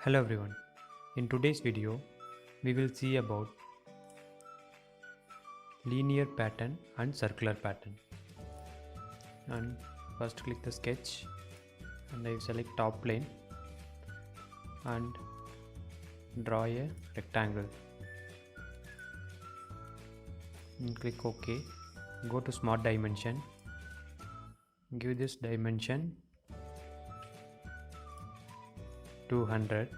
Hello everyone. In today's video, we will see about linear pattern and circular pattern. And first click the sketch and I select top plane and draw a rectangle. And click OK. Go to smart dimension. Give this dimension 200.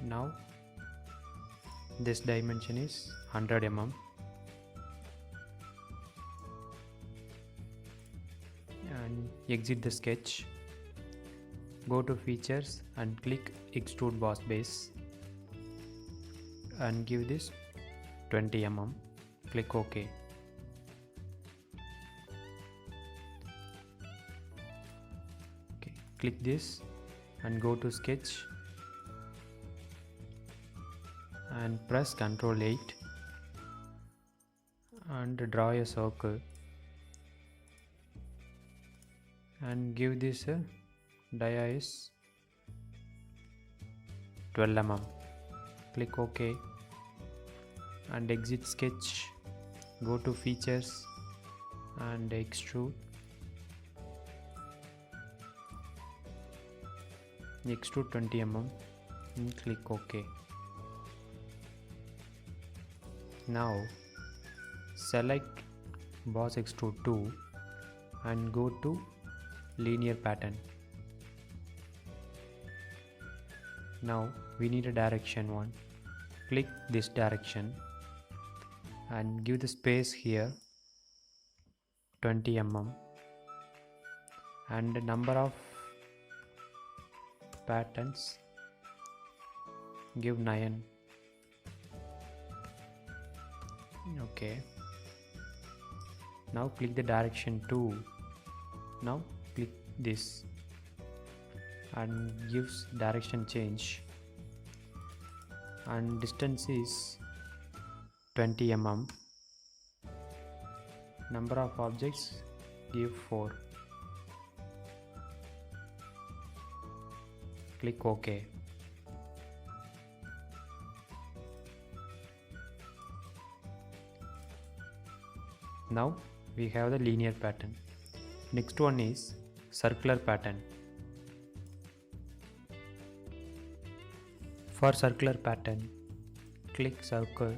Now this dimension is 100 mm and exit the sketch. Go to features and click extrude boss base and give this 20 mm. Click OK. Click this and go to sketch and press Ctrl 8 and draw a circle and give this a dia is 12 mm. Click OK and exit sketch. Go to features and extrude. Extrude 20 mm and click OK. Now select boss extrude 2 and go to linear pattern. Now we need a direction one. Click this direction and give the space here 20 mm and the number of patterns give 9. Okay. Now click the direction 2. Now click this and gives direction change and distance is 20 mm. Number of objects give 4. Click OK. Now we have the linear pattern. Next one is circular pattern. For circular pattern, click circle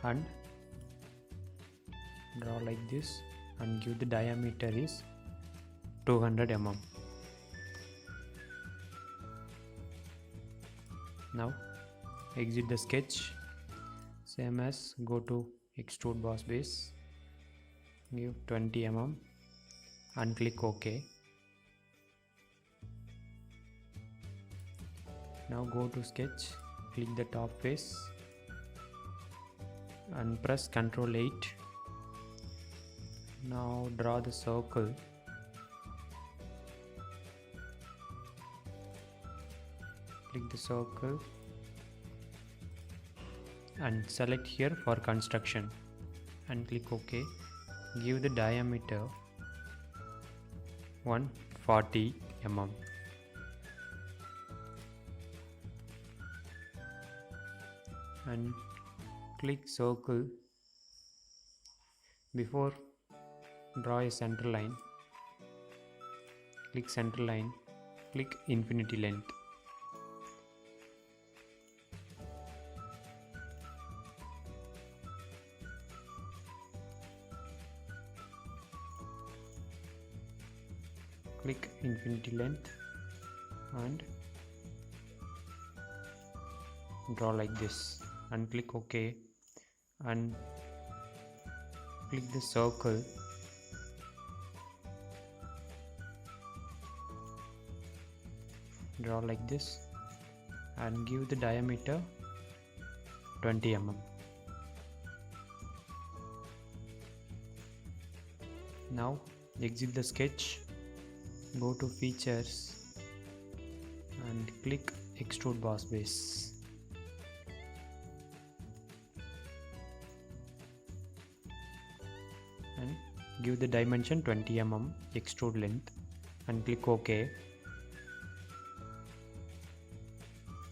and draw like this and give the diameter is 200 mm. Now exit the sketch. Same as go to extrude boss base, give 20 mm and click OK. Now go to sketch, click the top face and press Ctrl 8. Now draw the circle. Click the circle and select here for construction and click OK. Give the diameter 140 mm. And click circle. Before draw a center line. Click center line. Click infinity length. Click infinity length and draw like this and click OK and click the circle. Draw like this and give the diameter 20 mm. Now exit the sketch. Go to features and click extrude boss base and give the dimension 20 mm extrude length and click OK.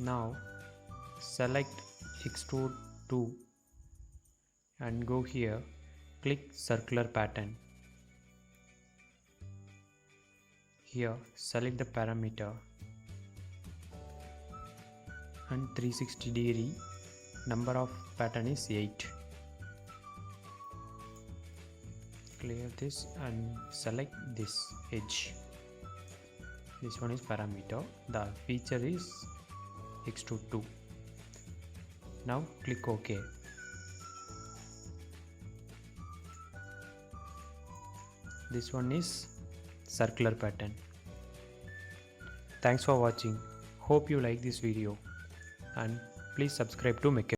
Now select extrude 2 and go here, click circular pattern. Here select the parameter and 360 degree, number of pattern is 8. Clear this and select this edge. This one is parameter, the feature is extrude 2. Now click OK. This one is circular pattern. Thanks for watching. Hope you like this video and please subscribe to Mech.